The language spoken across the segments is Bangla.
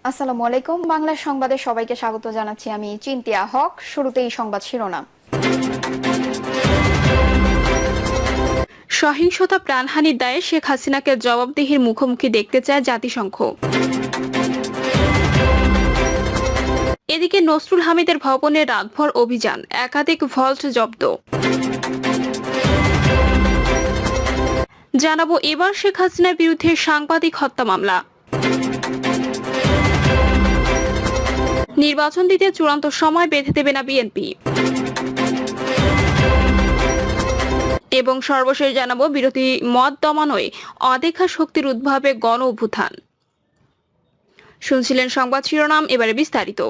আসসালামু আলাইকুম। বাংলা সংবাদে সবাইকে স্বাগত জানাচ্ছি। আমি চিন্তিয়া হক। শুরুতেই সংবাদ শিরোনাম। সহিংসতা প্রাণহানির দায়ে শেখ হাসিনাকে জবাবদিহির মুখোমুখি দেখতে চায় জাতিসংঘ। এদিকে নসরুল হামিদের ভবনে রাতভর অভিযান, একাধিক ভল্ট জব্দ। জানাবো এবার শেখ হাসিনার বিরুদ্ধে সাংবাদিক হত্যা মামলা। নির্বাচন দিতে চূড়ান্ত সময় বেঁধে দেবে না বিএনপি। এবং সর্বশেষ জানাবো বিরোধী মত দমানোয় অদেখা শক্তির উদ্ভবে গণ অভ্যুত্থান। শুনছিলেন সংবাদ শিরোনাম, এবারে বিস্তারিত।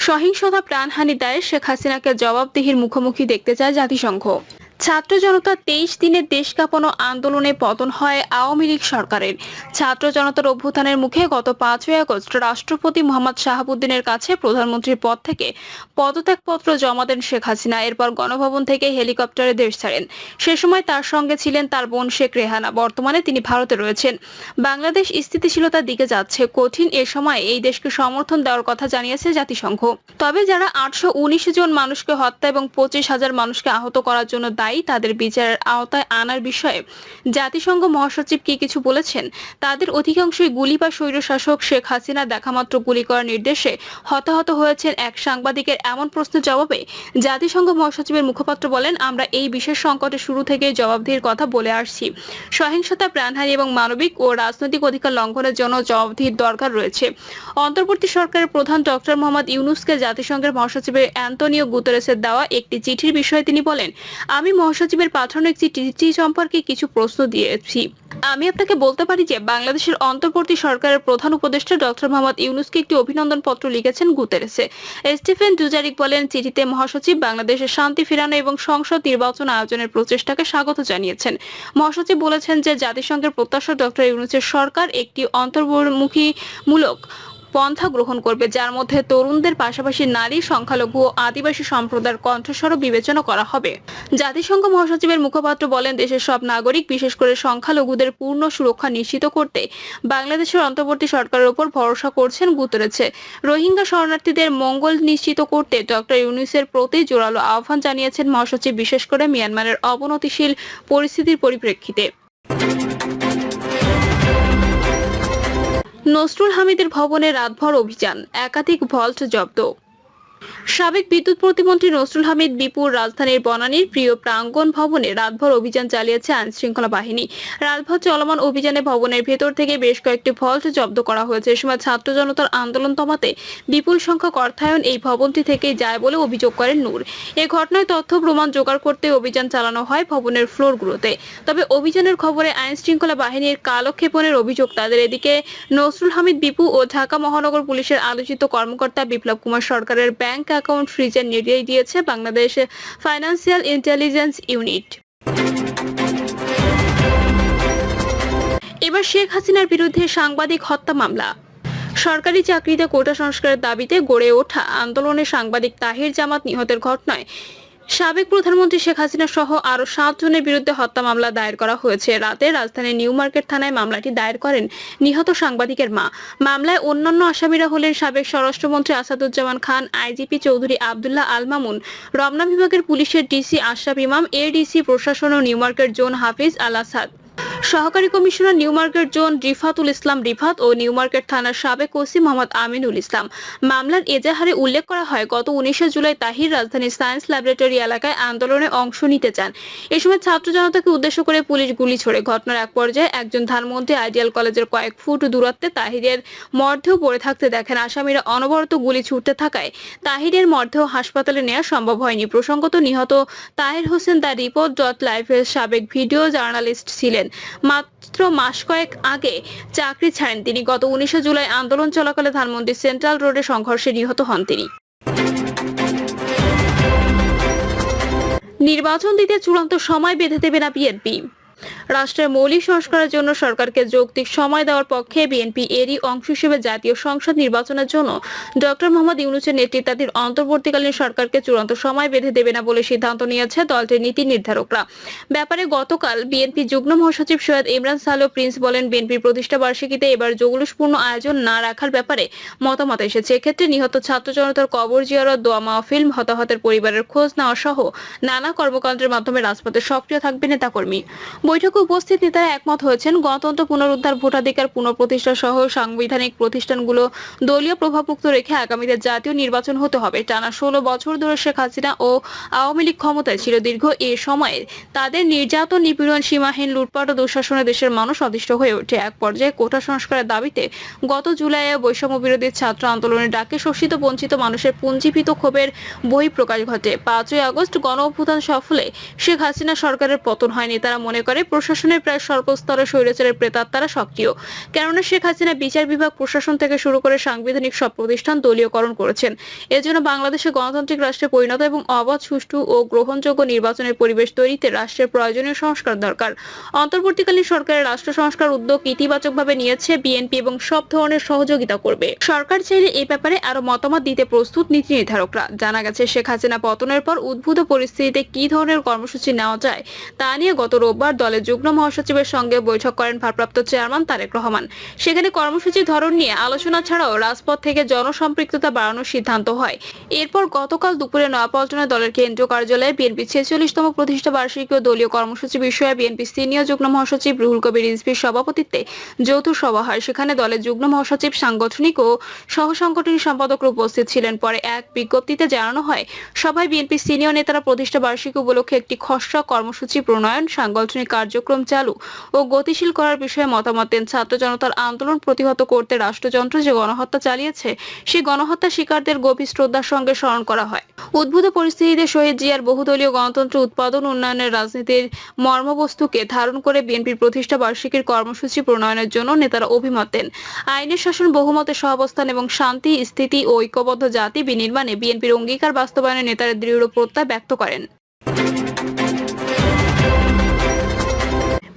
সহিংসতা প্রাণহানির দায়ে শেখ হাসিনাকে জবাবদিহির মুখোমুখি দেখতে চায় জাতিসংঘ। ছাত্র জনতার 23 দিনের দেশ কাঁপানো আন্দোলনে পতন হয় আওয়ামী লীগ সরকারের। ছাত্র জনতার অভ্যুত্থানের মুখে গত 5ই আগস্ট রাষ্ট্রপতি মোহাম্মদ শাহাবুদ্দিনের কাছে প্রধানমন্ত্রীর পদ থেকে পদত্যাগপত্র জমা দেন শেখ হাসিনা। এরপর গণভবন থেকে হেলিকপ্টারে দেশ ছাড়েন। সে সময় তার সঙ্গে ছিলেন তার বোন শেখ রেহানা। বর্তমানে তিনি ভারতে রয়েছেন। বাংলাদেশ স্থিতিশীলতার দিকে যাচ্ছে, কঠিন এ সময় এই দেশকে সমর্থন দেওয়ার কথা জানিয়েছে জাতিসংঘ। তবে যারা 819 জন মানুষকে হত্যা এবং 25,000 মানুষকে আহত করার জন্য দায়ী, তাদের বিচারের আওতায় আনার বিষয়ে জাতিসংঘ মহাসচিব কি কিছু বলেছেন? তাদের অধিকাংশই গুলি বা স্বৈরশাসক শেখ হাসিনা দেখামাত্র গুলি করার নির্দেশে হতাহত হয়েছেন। এক সাংবাদিকের এমন প্রশ্নের জবাবে জাতিসংঘ মহাসচিবের মুখপাত্র বলেন, আমরা এই বিশেষ সংকটে শুরু থেকে জবাবদিহির কথা বলে আসছি। সহিংসতা, প্রাণহানি এবং মানবিক ও রাজনৈতিক অধিকার লঙ্ঘনের জন্য জবাবদিহির দরকার রয়েছে। অন্তর্বর্তী সরকারের প্রধান ডক্টর মোহাম্মদ ইউনূসকে জাতিসংঘের মহাসচিবের অ্যান্তোনিও গুতেরেসের দেওয়া একটি চিঠির বিষয়ে তিনি বলেন, আমি মহাসচিবের পাঠানো একটি চিঠি সম্পর্কে কিছু প্রশ্ন দিয়েছি। আমি আপনাকে বলতে পারি যে বাংলাদেশের অন্তর্বর্তী সরকারের প্রধান উপদেষ্টা ডক্টর মোহাম্মদ ইউনূসকে একটি অভিনন্দন পত্র লিখেছেন গুতেরেসে। স্টিফেন ডুজারিক বলেন, চিঠিতে মহাসচিব বাংলাদেশের শান্তি ফেরানো এবং সংসদ নির্বাচন আয়োজনের প্রচেষ্টাকে স্বাগত জানিয়েছেন। মহাসচিব বলেছেন যে জাতিসংঘের প্রত্যাশা ডক্টর ইউনূসের সরকার একটি অন্তর্মুখীমূলক পন্থা গ্রহণ করবে, যার মধ্যে তরুণদের পাশাপাশি নারী, সংখ্যালঘু ও আদিবাসী সম্প্রদায়ের কণ্ঠস্বরও বিবেচনা করা হবে। জাতিসংঘ মহাসচিবের মুখপাত্র বলেন, দেশের সব নাগরিক, বিশেষ করে সংখ্যালঘুদের পূর্ণ সুরক্ষা নিশ্চিত করতে বাংলাদেশের অন্তর্বর্তী সরকারের উপর ভরসা করছেন গুতেরেসে। রোহিঙ্গা শরণার্থীদের মঙ্গল নিশ্চিত করতে ডক্টর ইউনূসের প্রতি জোরালো আহ্বান জানিয়েছেন মহাসচিব, বিশেষ করে মিয়ানমারের অবনতিশীল পরিস্থিতির পরিপ্রেক্ষিতে। নসরুল হামিদের ভবনে রাতভর অভিযান, একাধিক ভল্ট জব্দ। সাবেক বিদ্যুৎ প্রতিমন্ত্রী নসরুল হামিদ বিপুর রাজধানীর বনানীর প্রিয় প্রাঙ্গণ ভবনে রাতভর অভিযান চালিয়েছে আইন শৃঙ্খলা বাহিনী। রাতভর চলমান অভিযানে ভবনের ভেতর থেকে বেশ কয়েকটি ভল্ট জব্দ করা হয়েছে। এ সময় ছাত্র জনতার আন্দোলন দমাতে বিপুল সংখ্যক অর্থায়ন এই ভবনটি থেকেই যায় বলে অভিযোগ করেন নূর। এ ঘটনায় তথ্য প্রমাণ জোগাড় করতে অভিযান চালানো হয় ভবনের ফ্লোরগুলোতে। তবে অভিযানের খবরে আইন শৃঙ্খলা বাহিনীর কালক্ষেপণের অভিযোগ তাদের। এদিকে নসরুল হামিদ বিপু ও ঢাকা মহানগর পুলিশের আলোচিত কর্মকর্তা বিপ্লব কুমার সরকারের ব্যাংক অ্যাকাউন্ট ফ্রিজের নির্দেশ দিয়েছে বাংলাদেশ ফাইন্যান্সিয়াল ইন্টেলিজেন্স ইউনিট। এবার শেখ হাসিনার বিরুদ্ধে সাংবাদিক হত্যা মামলা। সরকারি চাকরিতে কোটা সংস্কারের দাবিতে গড়ে ওঠা আন্দোলনে সাংবাদিক তাহির জামাত নিহতের ঘটনায় সাবেক প্রধানমন্ত্রী শেখ হাসিনা সহ আরো 7 জনের বিরুদ্ধে হত্যা মামলা দায়ের করা হয়েছে। রাতে রাজধানীর নিউ মার্কেট থানায় মামলাটি দায়ের করেন নিহত সাংবাদিকের মা। মামলায় অন্যান্য আসামিরা হলেন সাবেক স্বরাষ্ট্রমন্ত্রী আসাদুজ্জামান খান, আইজিপি চৌধুরী আব্দুল্লাহ আল মামুন, রমনা বিভাগের পুলিশের ডিসি আশরাফ ইমাম, এডিসি প্রশাসন ও New Market zone Hafiz Al Asad, সহকারী commissioner New Market zone Rifatul Islam Rifat ও নিউ মার্কেট থানার সাবেক ওসি মোহাম্মদ আমিনুল ইসলাম। মামলার এজাহারে উল্লেখ করা হয়, গত 19 জুলাই তাহির রাজধানীর সায়েন্স ল্যাবরেটরি এলাকায় আন্দোলনে অংশ নিতে চান। এ সময় ছাত্র জনতাকে উদ্দেশ্য করে পুলিশ গুলি ছোড়ে। ঘটনার এক পর্যায়ে একজন ধানমন্ত্রী আইডিয়াল কলেজের কয়েক ফুট দূরত্বে তাহিরের মরদেহ পড়ে থাকতে দেখেন। আসামিরা অনবরত গুলি ছুটতে থাকায় তাহিরের মরদেহ হাসপাতালে নেওয়া সম্ভব হয়নি। প্রসঙ্গত, নিহত তাহির হোসেন দ্য রিপোর্ট.লাইভের সাবেক ভিডিও জার্নালিস্ট ছিলেন। মাত্র মাস কয়েক আগে চাকরি ছাড়েন তিনি। গত 19 জুলাই আন্দোলন চলাকালে ধানমন্ডি সেন্ট্রাল রোডে সংঘর্ষে নিহত হন তিনি। নির্বাচন দিতে চূড়ান্ত সময় বেঁধে দেবে না বিএনপি। রাষ্ট্রের মৌলিক সংস্কারের জন্য সরকারকে যৌক্তিক সময় দেওয়ার পক্ষে বিএনপি এরই অংশ হিসেবে জাতীয় সংসদ নির্বাচনের জন্য ডক্টর মোহাম্মদ ইউনূসের নেতৃত্বাধীন অন্তর্বর্তীকালীন সরকারকে চূড়ান্ত সময় বেঁধে দেবে না বলে সিদ্ধান্ত নিয়েছে দলটির নীতি নির্ধারকরা। ব্যাপারে গতকাল বিএনপি যুগ্ম মহাসচিব সৈয়দ ইমরান সালো প্রিন্স বলেন, বিএনপির প্রতিষ্ঠা বার্ষিকীতে এবার জৌলুসপূর্ণ আয়োজন না রাখার ব্যাপারে মতামত এসেছে। এক্ষেত্রে নিহত ছাত্র জনতার কবর জিয়ারত, দোয়া মাহফিল, হতাহতের পরিবারের খোঁজ নেওয়া সহ নানা কর্মকাণ্ডের মাধ্যমে রাজপথে সক্রিয় থাকবে নেতাকর্মী। বৈঠকে উপস্থিত নেতারা একমত হয়েছেন, গণতন্ত্র পুনরুদ্ধার, ভোটাধিকার পুনঃপ্রতিষ্ঠা সহ সাংবিধানিক প্রতিষ্ঠানগুলো দলীয় প্রভাবমুক্ত রেখে আগামীতে জাতীয় নির্বাচন হতে হবে। টানা 16 বছর ধরে শেখ হাসিনা ও আওয়ামী লীগ ক্ষমতায় ছিল। দীর্ঘ এ সময়ে তাদের নির্যাতন, নিপীড়ন, সীমাহীন লুটপাট ও দুঃশাসনে দেশের মানুষ অতিষ্ঠ হয়ে ওঠে। এক পর্যায়ে কোটা সংস্কারের দাবিতে গত জুলাইয়ে বৈষম্য বিরোধী ছাত্র আন্দোলনের ডাকে শোষিত বঞ্চিত মানুষের পুঞ্জীভূত ক্ষোভের বহিঃপ্রকাশ ঘটে। 5ই আগস্ট গণ অভ্যুত্থান সফলে শেখ হাসিনা সরকারের পতন হয়নি। তারা মনে করে প্রশাসনের প্রায় সর্বস্তরে স্বৈরাচারের প্রেতাত্মারা সক্রিয়। কেননা শেখ হাসিনা বিচার বিভাগ, প্রশাসন থেকে শুরু করে সাংবিধানিক সব প্রতিষ্ঠান দলীয়করণ করেছেন। এজন্য বাংলাদেশে গণতান্ত্রিক রাষ্ট্রে পরিণত এবং অবাধ, সুষ্ঠু ও গ্রহণযোগ্য নির্বাচনের পরিবেশ তৈরিতে রাষ্ট্রের প্রয়োজনীয় সংস্কার দরকার। অন্তর্বর্তীকালীন সরকারের রাষ্ট্র সংস্কার উদ্যোগ ইতিবাচকভাবে নিয়েছে বিএনপি এবং সব ধরনের সহযোগিতা করবে। সরকার চাইলে এই ব্যাপারে আরো মতামত দিতে প্রস্তুত নীতি নির্ধারকরা। জানা গেছে, শেখ হাসিনা পতনের পর উদ্ভূত পরিস্থিতিতে কি ধরনের কর্মসূচি নেওয়া যায় তা নিয়ে গত রোববার দলের যুগ্ম মহাসচিবের সঙ্গে বৈঠক করেন ভারপ্রাপ্ত চেয়ারম্যান তারেক রহমান। সেখানে কর্মসূচির ধরন নিয়ে আলোচনা ছাড়াও রাজপথ থেকে জনসম্পৃক্ততা বাড়ানোর সিদ্ধান্ত হয়। এরপর গতকাল দুপুরে নয়াপল্টনে দলের কেন্দ্রীয় কার্যালয়ে বিএনপি 46তম প্রতিষ্ঠা বার্ষিকী ও দলীয় কর্মসূচি বিষয়ে বিএনপি সিনিয়র যুগ্ম মহাসচিব রুহুল কবির রিজভীর সভাপতিত্বে যৌথ সভা হয়। সেখানে দলের যুগ্ম মহাসচিব, সাংগঠনিক ও সহসাংগঠনিক সম্পাদকরা উপস্থিত ছিলেন। পরে এক বিজ্ঞপ্তিতে জানানো হয়, সভায় বিএনপি সিনিয়র নেতারা প্রতিষ্ঠা বার্ষিকী উপলক্ষে একটি খসড়া কর্মসূচি প্রণয়ন, সাংগঠনিক কার্যক্রম চালু ও গতিশীল করার বিষয়ে মতামত দেন। ছাত্র জনতার আন্দোলন প্রতিহত করতে রাষ্ট্রযন্ত্র যে গণহত্যা চালিয়েছে, সেই গণহত্যা শিকারদের গভীর শ্রদ্ধার সঙ্গে স্মরণ করা হয়। উদ্ভূত পরিস্থিতিতে শহীদ জিয়ার বহুদলীয় গণতন্ত্র উৎপাদন উন্নয়নের রাজনীতির মর্মবস্তুকে ধারণ করে বিএনপির প্রতিষ্ঠা বার্ষিকীর কর্মসূচি প্রণয়নের জন্য নেতারা অভিমত দেন। আইনের শাসন, বহুমতের সহাবস্থান এবং শান্তি, স্থিতি ও ঐক্যবদ্ধ জাতি বিনির্মাণে বিএনপির অঙ্গীকার বাস্তবায়নে নেতারা দৃঢ় প্রত্যয় ব্যক্ত করেন।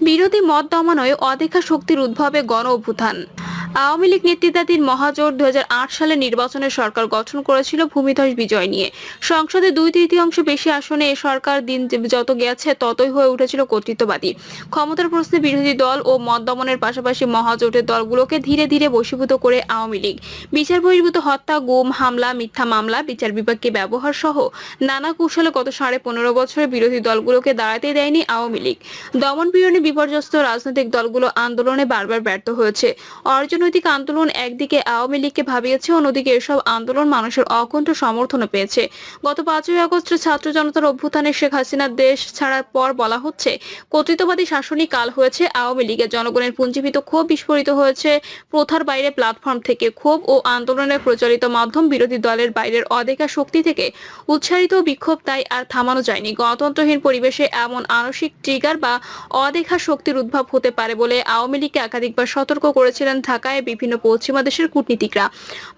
বিরোধী মত দমনয় অদেখা শক্তির উদ্ভবে গণ অভ্যুত্থান। আওয়ামী লীগ নেতৃত্বাধীন মহাজোট 2008 সালে নির্বাচনে সরকার গঠন করেছিল ভূমিধস বিজয় নিয়ে। সংসদে 2/3 বেশি আসনে এ সরকার দিন যত গেছে ততই হয়ে উঠেছিল কর্তৃত্ববাদী। ক্ষমতার প্রশ্নে বিরোধী দল ও মত দমনের পাশাপাশি মহাজোটের দলগুলোকে ধীরে ধীরে বশীভূত করে আওয়ামী লীগ। বিচার বহির্ভূত হত্যা, গুম, হামলা, মিথ্যা মামলা, বিচার বিভাগকে ব্যবহার সহ নানা কৌশলে গত 15.5 বছরে বিরোধী দলগুলোকে দাঁড়াতে দেয়নি আওয়ামী লীগ। দমন পীড়নে বিপর্যস্ত রাজনৈতিক দলগুলো আন্দোলনে বারবার ব্যর্থ হয়েছে। অরাজনৈতিক আন্দোলন একদিকে আওয়ামী লীগকে ভাবিয়েছে, অন্যদিকে এসব আন্দোলন মানুষের অকুণ্ঠ সমর্থনও পেয়েছে। গত 5ই আগস্ট ছাত্র জনতার অভ্যুত্থানে শেখ হাসিনার দেশ ছাড়ার পর বলা হচ্ছে, কর্তৃত্ববাদী শাসনই কাল হয়েছে আওয়ামী লীগের। জনগণের পুঞ্জীভূত ক্ষোভ বিস্ফোরিত হয়েছে প্রথার বাইরে প্ল্যাটফর্ম থেকে। ক্ষোভ ও আন্দোলনের প্রচলিত মাধ্যম বিরোধী দলের বাইরের অদেখা শক্তি থেকে উৎসারিত বিক্ষোভ, তাই আর থামানো যায়নি। গণতন্ত্রহীন পরিবেশে এমন আংশিক ট্রিগার বা অদেখা শক্তির উদ্ভব হতে পারে বলে আওয়ামী লীগকে একাধিকবার সতর্ক করেছিলেন ঢাকায় বিভিন্ন পশ্চিমা দেশের কূটনীতিকরা।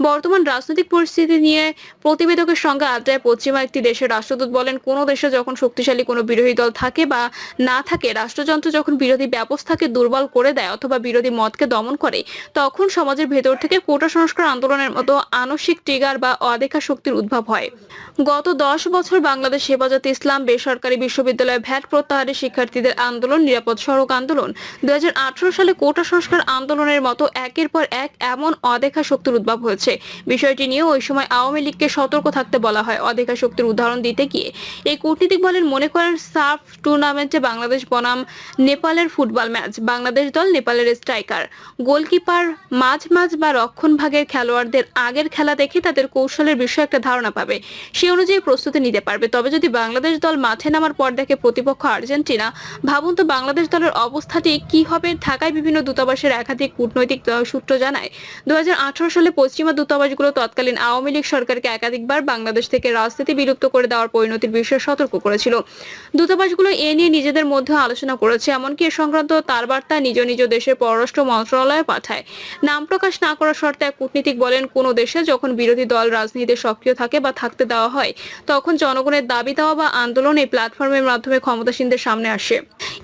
বর্তমান রাজনৈতিক পরিস্থিতি নিয়ে প্রতিবেদকের সঙ্গে আড্ডায় পশ্চিমা একটি দেশের রাষ্ট্রদূত বলেন, কোনো দেশে যখন শক্তিশালী কোনো বিরোধী দল থাকে বা না থাকে, রাষ্ট্রযন্ত্র যখন বিরোধী ব্যবস্থাকে দুর্বল করে দেয় অথবা বিরোধী মতকে দমন করে, তখন সমাজের ভেতর থেকে কোটা সংস্কার আন্দোলনের মতো আংশিক ট্রিগার বা অদেখা শক্তির উদ্ভব হয়। গত 10 বছর বাংলাদেশ হেফাজতে ইসলাম, বেসরকারি বিশ্ববিদ্যালয়ে ভ্যাট প্রত্যাহারে শিক্ষার্থীদের আন্দোলন, নিরাপদ সড়ক আন্দোলন, 2018 সালে কোটা সংস্কার আন্দোলনের মতো একের পর এক এমন অদেখা শক্তির উদ্ভব হয়েছে। বিষয়টি নিয়ে ওই সময় আওয়ামী লীগকে সতর্ক থাকতে বলা হয়। অদেখা শক্তির উদাহরণ দিতে গিয়ে এই কূটনীতিক বলেন, মনে করেন সাফ টুর্নামেন্টে বাংলাদেশ বনাম নেপালের ফুটবল ম্যাচ। বাংলাদেশ দল নেপালের স্ট্রাইকার, গোলকিপার, মাঝ বা রক্ষণ ভাগের খেলোয়াড়দের আগের খেলা দেখে তাদের কৌশলের বিষয়ে একটা ধারণা পাবে, সেই অনুযায়ী প্রস্তুতি নিতে পারবে। তবে যদি বাংলাদেশ দল মাঠে নামার পর দেখে প্রতিপক্ষ আর্জেন্টিনা, ভাবুন তো বাংলাদেশ দলের অবস্থাটি কি হবে। ঢাকায় বিভিন্ন দূতাবাসের একাধিক কূটনৈতিক সূত্র জানায় 2018 সালে পশ্চিমা দূতাবাসগুলো তৎকালীন আওয়ামী লীগ সরকারকে একাধিকবার বাংলাদেশ থেকে রাজনীতি বিলুপ্ত করে দেওয়ার পরিণতির বিষয়ে সতর্ক করেছিল। দূতাবাসগুলো এ নিয়ে নিজেদের মধ্যে আলোচনা করেছে, এমনকি এ সংক্রান্ত তার বার্তা নিজ নিজ দেশের পররাষ্ট্র মন্ত্রণালয়ে পাঠায়। নাম প্রকাশ না করার শর্তে এক কূটনীতিক বলেন, কোনো দেশে যখন বিরোধী দল রাজনীতিতে সক্রিয় থাকে বা থাকতে দেওয়া হয় তখন জনগণের দাবি দেওয়া বা আন্দোলন এই প্ল্যাটফর্মের মাধ্যমে ক্ষমতাসীনদের সামনে আসে।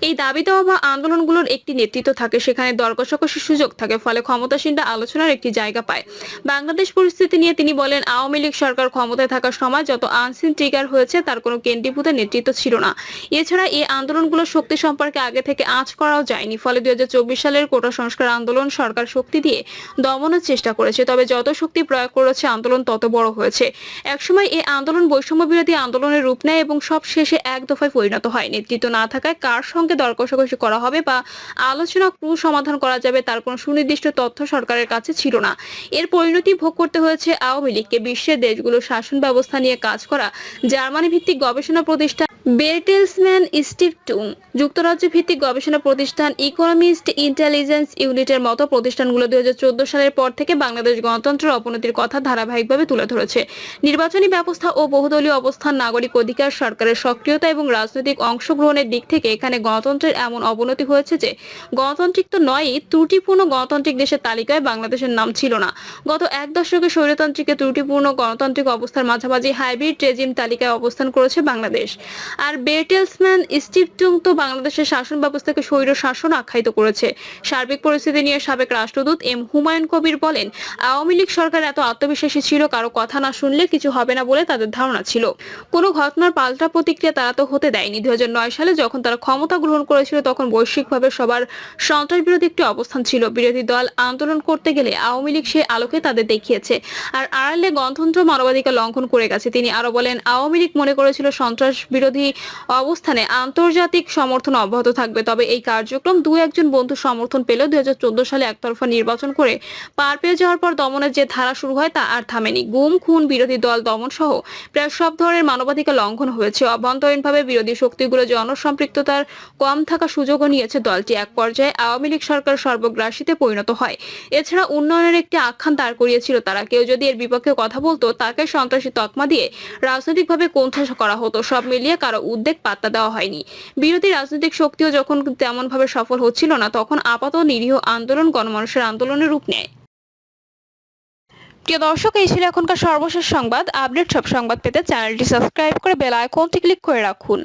এই দাবি দেওয়া বা আন্দোলনগুলোর একটি নেতৃত্ব থাকে, সেখানে দর কষাকষির সুযোগ থাকে, ফলে ক্ষমতাসীনরা আলোচনার একটি জায়গা পায়। বাংলাদেশ পরিস্থিতি নিয়ে তিনি বলেন, আওয়ামী লীগ সরকার ক্ষমতায় থাকার সময় যত আনসিন ট্রিগার হয়েছে তার কোনো কেন্দ্রীভূত নেতৃত্ব ছিল না। এছাড়া এই আন্দোলনগুলোর শক্তি সম্পর্কে আগে থেকে আঁচ করাও যায়নি, ফলে 2024 সালের কোটা সংস্কার আন্দোলন সরকার শক্তি দিয়ে দমনের চেষ্টা করেছে। তবে যত শক্তি প্রয়োগ করেছে আন্দোলন তত বড় হয়েছে। একসময় এই আন্দোলন বৈষম্য বিরোধী আন্দোলনের রূপ নেয় এবং সব শেষে এক দফায় পরিণত হয়। নেতৃত্ব না থাকায় কার সঙ্গে দর কষাকষি করা হবে বা আলোচনা সমাধান করা যাবে তার কোনো সুনির্দিষ্ট তথ্য সরকারের কাছে ছিল না। এর পরিণতি ভোগ করতে হয়েছে আওয়ামী লীগকে। বিশ্বের দেশগুলোর শাসন ব্যবস্থা নিয়ে কাজ করা জার্মানি ভিত্তিক গবেষণা প্রতিষ্ঠান বেরটেলসম্যান ইনস্টিটিউট, যুক্তরাজ্য ভিত্তিক গবেষণা প্রতিষ্ঠান ইকোনমিস্ট ইন্টেলিজেন্স ইউনিটের মতো প্রতিষ্ঠানগুলো 2014 সালের পর থেকে বাংলাদেশ গণতন্ত্রের অবনতির কথা ধারাবাহিকভাবে তুলে ধরেছে। নির্বাচনী ব্যবস্থা ও বহুদলীয় অবস্থান, নাগরিক অধিকার, সরকারের সক্রিয়তা এবং রাজনৈতিক অংশগ্রহণের দিক থেকে এখানে গণতন্ত্রের এমন অবনতি হয়েছে যে গণতান্ত্রিক তো নয়ই, ত্রুটিপূর্ণ গণতান্ত্রিক দেশের তালিকায় বাংলাদেশের নাম ছিল না। গত এক দশকে স্বৈরতান্ত্রিক ত্রুটিপূর্ণ গণতান্ত্রিক অবস্থার মাঝামাঝি হাইব্রিড রেজিম তালিকায় অবস্থান করেছে বাংলাদেশ। আর বেরটেলসম্যান ইনস্টিটিউট তো বাংলাদেশের শাসন ব্যবস্থাকে স্বৈর শাসন আখ্যায়িত করেছে। সার্বিক পরিস্থিতি নিয়ে সাবেক রাষ্ট্রদূত এম হুমায়ুন কবির বলেন, আওয়ামী লীগ সরকার এত আত্মবিশ্বাসী ছিল, কারো কথা না শুনলে কিছু হবে না বলে তাদের ধারণা ছিল। কোনো ঘটনার পাল্টা প্রতিক্রিয়া তারা তো হতে দেয়নি। 2009 সালে যখন তারা ক্ষমতা গ্রহণ করেছিল তখন বৈশ্বিকভাবে সবার সন্ত্রাস বিরোধী একটি অবস্থান ছিল। বিরোধী দল আন্দোলন করতে গেলে আওয়ামী লীগ সেই আলোকে তাদের দেখিয়েছে, আর আড়ালে গণতন্ত্র মানবাধিকার লঙ্ঘন করে গেছে। তিনি আরো বলেন, আওয়ামী লীগ মনে করেছিল সন্ত্রাস বিরোধী অবস্থানে আন্তর্জাতিক সমর্থন অব্যাহত থাকবে, তবে এই কার্যক্রম দু একজন বন্ধু সমর্থন পেলেও 2014 সালে একতরফা নির্বাচন করে পার পেয়ে যাওয়ার পর দমনের যে ধারা শুরু হয় তা আর থামেনি। গুম, খুন, বিরোধী দল দমন সহ প্রায় সব ধরনের মানবাধিকার লঙ্ঘন হয়েছে। অভ্যন্তরীণভাবে বিরোধী শক্তিগুলো জনসম্পৃক্ততার কম থাকা সুযোগও নিয়েছে দলটি। এক পর্যায়ে আওয়ামী লীগ সরকার সর্বগ্রাসীতে পরিণত হয়। এছাড়া উন্নয়নের একটি আখ্যান দাঁড় করিয়েছিল তারা। কেউ যদি এর বিপক্ষে কথা বলতো তাকে সন্ত্রাসী তকমা দিয়ে রাজনৈতিকভাবে কোণঠাসা করা হতো। সব মিলিয়ে কারো উদ্বেগ পাত্তা দেওয়া হয়নি। বিরোধী রাজনৈতিক শক্তিও যখন তেমন ভাবে সফল হচ্ছিল না, তখন আপাত নিরীহ আন্দোলন গণমানুষের আন্দোলনের রূপ নেয়। প্রিয় দর্শক, এই ছিল এখনকার সর্বশেষ সংবাদ। আপডেট সব সংবাদ পেতে চ্যানেলটি সাবস্ক্রাইব করে বেল আইকনটি ক্লিক করে রাখুন।